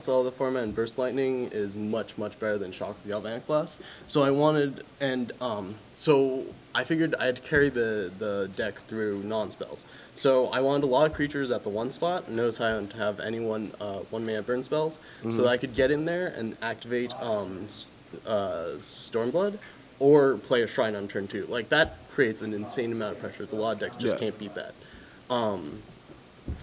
style of the format, and Burst Lightning is much better than Shock the Galvanic Blast. So so I figured I had to carry the deck through non-spells. So I wanted a lot of creatures at the one spot. Notice I don't have any one-mana burn spells, so that I could get in there and activate Stormblood, or play a Shrine on turn 2. Like, that creates an insane amount of pressure. So a lot of decks just can't beat that.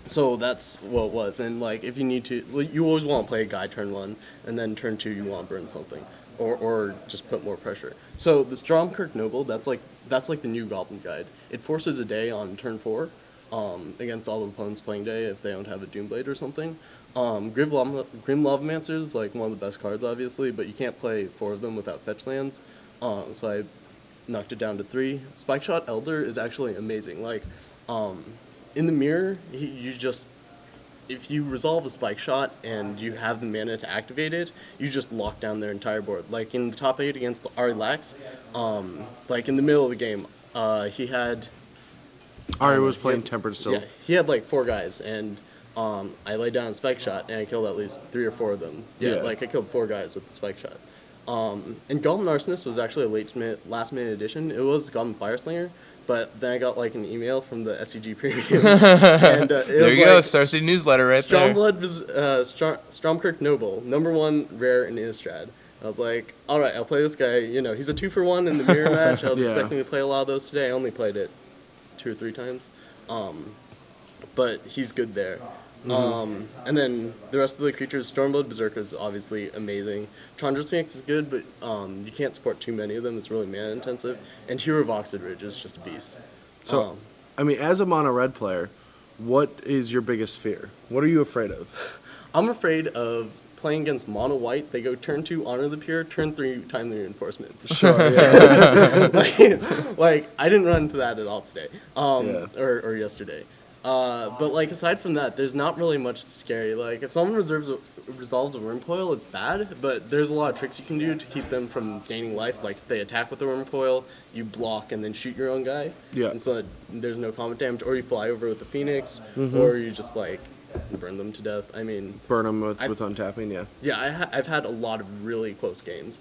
So that's what it was. And like, if you need to, you always want to play a guy turn 1, and then turn 2 you want to burn something, or just put more pressure. So this Dromkirk Noble, that's like the new Goblin Guide. It forces a day on turn 4 against all the opponents playing day if they don't have a Doomblade or something. Grim Lavamancer is like one of the best cards, obviously, but you can't play 4 of them without fetch lands. So I knocked it down to 3. Spike Shot Elder is actually amazing. Like, in the mirror, if you resolve a Spike Shot and you have the mana to activate it, you just lock down their entire board. Like in the top 8 against the Ari Lax, like in the middle of the game, he had... Ari was playing Tempered still. Yeah, he had like 4 guys, and I laid down a Spike Shot, and I killed at least 3 or 4 of them. Yeah, like I killed 4 guys with the Spike Shot. And Goblin Arsonist was actually a last minute addition. It was Goblin Fireslinger, but then I got like an email from the SCG Premium. And, there you go, Star City newsletter right there. Stromkirk Noble, #1 rare in Innistrad. I was like, all right, I'll play this guy. You know, he's a 2-for-1 in the mirror match. I was expecting to play a lot of those today. I only played it 2 or 3 times, but he's good there. And then the rest of the creatures, Stormblood Berserker is obviously amazing. Chandra's Phoenix is good, but you can't support too many of them. It's really mana intensive. And Hero of Oxidridge is just a beast. So, I mean, as a mono red player, what is your biggest fear? What are you afraid of? I'm afraid of playing against mono white. They go turn 2, Honor the Pure, turn 3, Timely Reinforcements. Sure, yeah. like, I didn't run into that at all today, or yesterday. But like, aside from that, there's not really much scary. Like, if someone resolves a Wurmcoil, it's bad, but there's a lot of tricks you can do to keep them from gaining life. Like, if they attack with the Wurmcoil, you block and then shoot your own guy. Yeah. And so there's no combat damage, or you fly over with the Phoenix, or you just like burn them to death. I mean, burn them with untapping. Yeah. Yeah, I've had a lot of really close games.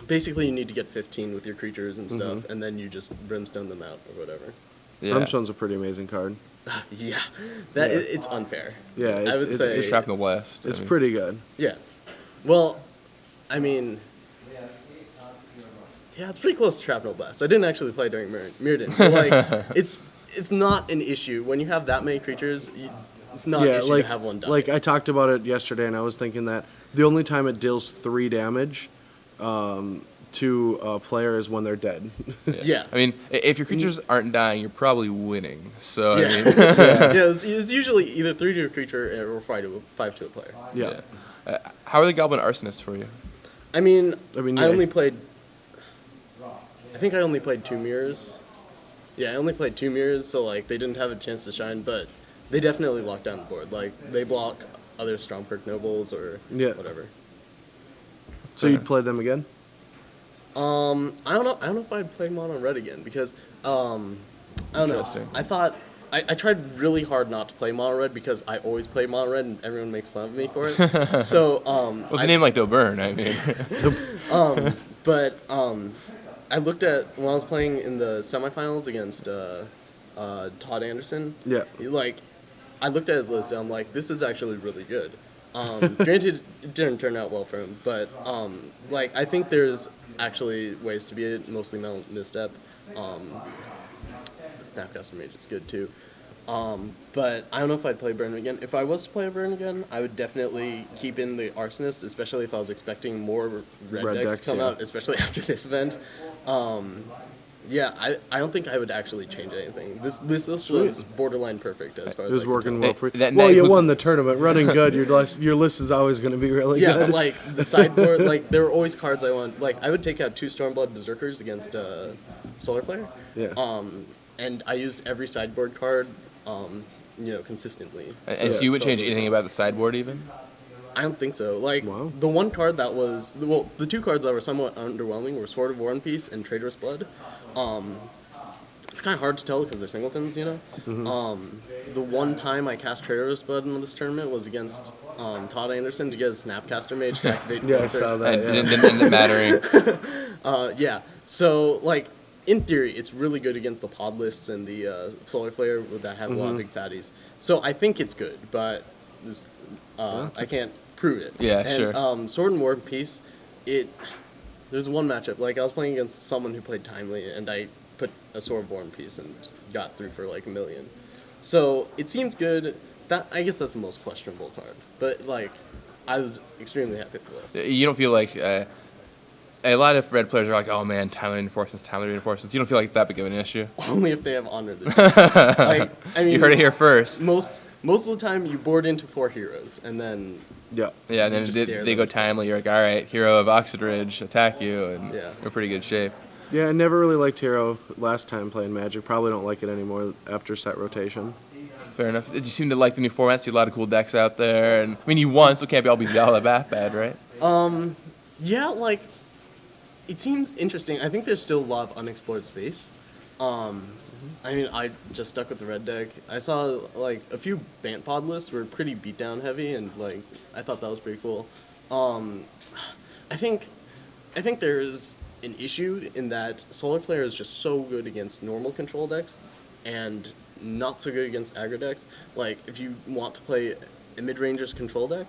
Basically, you need to get 15 with your creatures and stuff, and then you just brimstone them out or whatever. Yeah. Brimstone's a pretty amazing card. It's unfair. Yeah, I would say it's Shrapnel Blast. It's pretty good. Yeah. Well, I mean, yeah, it's pretty close to Shrapnel Blast. I didn't actually play during Mirrodin, but like, it's not an issue when you have that many creatures. It's not an issue to have one die. Like I talked about it yesterday, and I was thinking that the only time it deals 3 damage to a player is when they're dead. Yeah. I mean, if your creatures aren't dying, you're probably winning. So, I mean... it's usually either 3 to a creature or 5 to a player. Yeah. How are the Goblin Arsonists for you? I mean, I only played... I think I only played 2 mirrors. Yeah, I only played 2 mirrors, so, like, they didn't have a chance to shine, but they definitely locked down the board. Like, they block other Stromkirk Nobles or whatever. So you'd play them again? I don't know if I'd play mono red again, because I don't know. I thought I tried really hard not to play mono red because I always play mono red and everyone makes fun of me for it. So with a name like Doberne, I mean. But I looked at when I was playing in the semifinals against Todd Anderson. Yeah. Like, I looked at his list and I'm like, this is actually really good. Granted, it didn't turn out well for him, but like, I think there's actually ways to beat it, mostly misstep. Snapcaster Mage is good too. But I don't know if I'd play Burn again. If I was to play Burn again, I would definitely keep in the Arsonist, especially if I was expecting more red decks to come out, especially after this event. Yeah, I don't think I would actually change anything. This was borderline perfect as far as it was working well for you. Well, you won the tournament, running good. Your list is always going to be really good. Yeah, like the sideboard, like there were always cards I want. Like I would take out 2 Stormblood Berserkers against Solar Flare. Yeah. And I used every sideboard card, consistently. And so you would change anything about the sideboard even? I don't think so. Like, the one card that was... Well, the 2 cards that were somewhat underwhelming were Sword of War and Peace and Traitorous Blood. it's kind of hard to tell because they're singletons, you know. The one time I cast Trader's Bud in this tournament was against Todd Anderson to get a Snapcaster Mage to activate. Yeah, I saw that. And Yeah. didn't end up mattering. Yeah. So like in theory, it's really good against the pod lists and the Solar Flare that have a lot of big fatties. So I think it's good, but this, I can't prove it. Yeah, and, sure. Sword and War and Peace, there's one matchup. Like I was playing against someone who played Timely, and I put a Sword of War and Peace and got through for like 1 million. So it seems good. I guess that's the most questionable card, but like I was extremely happy with the list. You don't feel like a lot of red players are like, oh man, timely reinforcements. You don't feel like it's that big of an issue. Only if they have Honor the Dead. Like, I mean, You heard it here first. Most of the time, you board into 4 heroes, and then Yeah. Yeah, and then just they dare go them. timely. You're like, all right, hero of Oxid Ridge, attack you, and Yeah. you're in pretty good shape. Yeah, I never really liked Hero last time playing Magic. Probably don't like it anymore after set rotation. Fair enough. Did you seem to like the new format? See a lot of cool decks out there, and I mean, you won, so it can't be all that bad, right? yeah, like it seems interesting. I think there's still a lot of unexplored space. I mean, I just stuck with the red deck. I saw like a few Bant pod lists were pretty beatdown heavy, and like I thought that was pretty cool. I think there's an issue in that Solar Flare is just so good against normal control decks, and not so good against aggro decks. Like if you want to play a mid-ranger's control deck,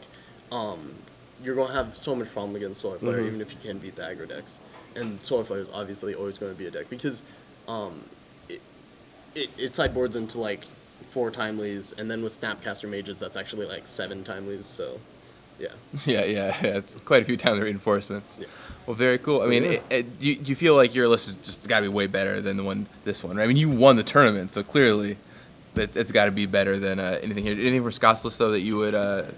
you're gonna have so much problem against Solar Flare, even if you can beat the aggro decks. And Solar Flare is obviously always going to be a deck because it sideboards into like 4 timelies, and then with Snapcaster Mages, that's actually like 7 timelies. So, yeah. Yeah, it's quite a few timely reinforcements. Yeah. Well, very cool. I mean, do you feel like your list is just got to be way better than this one, right? I mean, you won the tournament, so clearly it's got to be better than anything here. Anything from Scott's list, though, that you would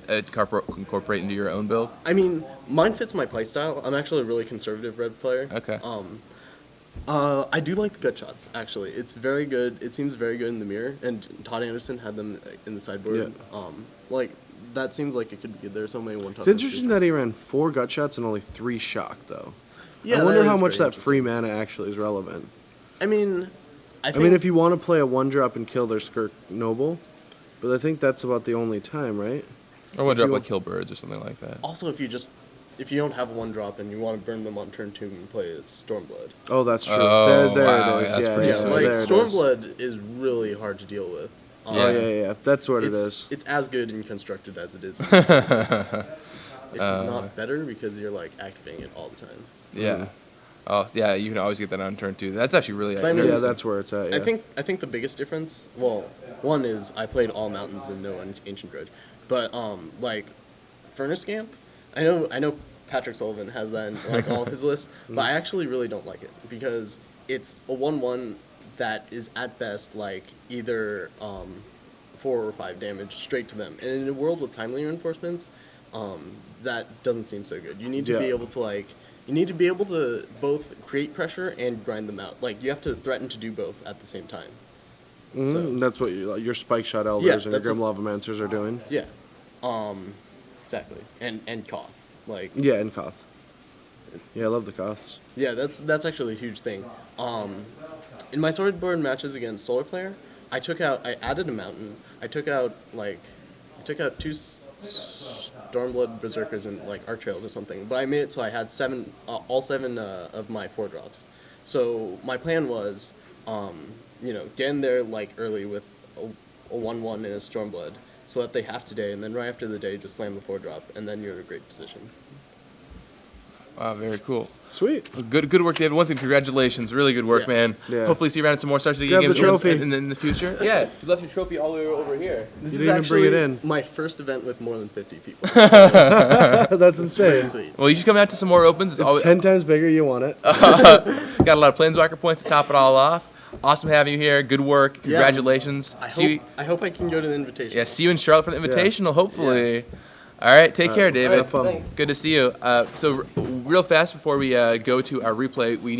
incorporate into your own build? I mean, mine fits my playstyle. I'm actually a really conservative red player. Okay. I do like the gut shots, actually. It's very good. It seems very good in the mirror, and Todd Anderson had them in the sideboard. Yeah. Like, that seems like it could be good. There's so many one-top. It's interesting that he ran 4 gut shots and only 3 shock, though. Yeah, I wonder that how is much very that free mana actually is relevant. I mean, I I mean, if you want to play a 1-drop and kill their Skirk Noble, but I think that's about the only time, right? Or one drop you like want- Kill Birds or something like that. also, if you don't have a 1-drop and you want to burn them on turn 2 and play as Stormblood. Oh, that's true. Oh, there wow, it yeah, is. that's Yeah, pretty yeah, sweet. Like, there it is. Stormblood is really hard to deal with. Oh, yeah. That's what it it's, is. It's as good and constructed as it is. If not better, because you're like activating it all the time. Yeah. Oh, yeah, you can always get that on turn 2. That's actually really But I mean, Yeah, interesting. that's where it's at, yeah. I think the biggest difference, well, one is I played all mountains and no ancient grid, but like Furnace Camp, I know Patrick Sullivan has that in like all of his lists, but I actually really don't like it because it's a 1/1 that is at best like either 4 or 5 damage straight to them, and in a world with timely reinforcements, that doesn't seem so good. You need to be Yeah. able to you need to be able to both create pressure and grind them out. Like, you have to threaten to do both at the same time. Mhm, So- that's what your Spike Shot Elders Yeah, and your that's Grim Lavancers are doing. Yeah. Exactly. And Koth. Like, Yeah, and Koth. Yeah, I love the Koths. yeah, that's actually a huge thing. In my sideboard matches against Solar Flare, I added a mountain. I took out 2 Stormblood Berserkers and like Arc Trails or something. But I made it so I had all 7 of my 4-drops. So my plan was, get in there like early with a 1/1 and a Stormblood, so that they have to day, and then right after the day, just slam the 4-drop, and then you're in a great position. Wow, very cool. Sweet. Good work, David. Once again, congratulations. Really good work, Yeah. man. Yeah. Hopefully see you around some more Star City Grab games the trophy. in the future. Yeah, you left your trophy all the way over here. This You is didn't even bring it actually in. my first event with more than 50 people. That's Very insane. sweet. Well, you should come out to some more opens. It's 10 times bigger, you want it. Got a lot of Planeswalker points to top it all off. Awesome having you here. Good work. Congratulations. I hope I can go to the invitation. Yeah, see you in Charlotte for the Invitational, hopefully. All right, take care, David. Have fun. Thanks. Good to see you. So real fast before we go to our replay, we need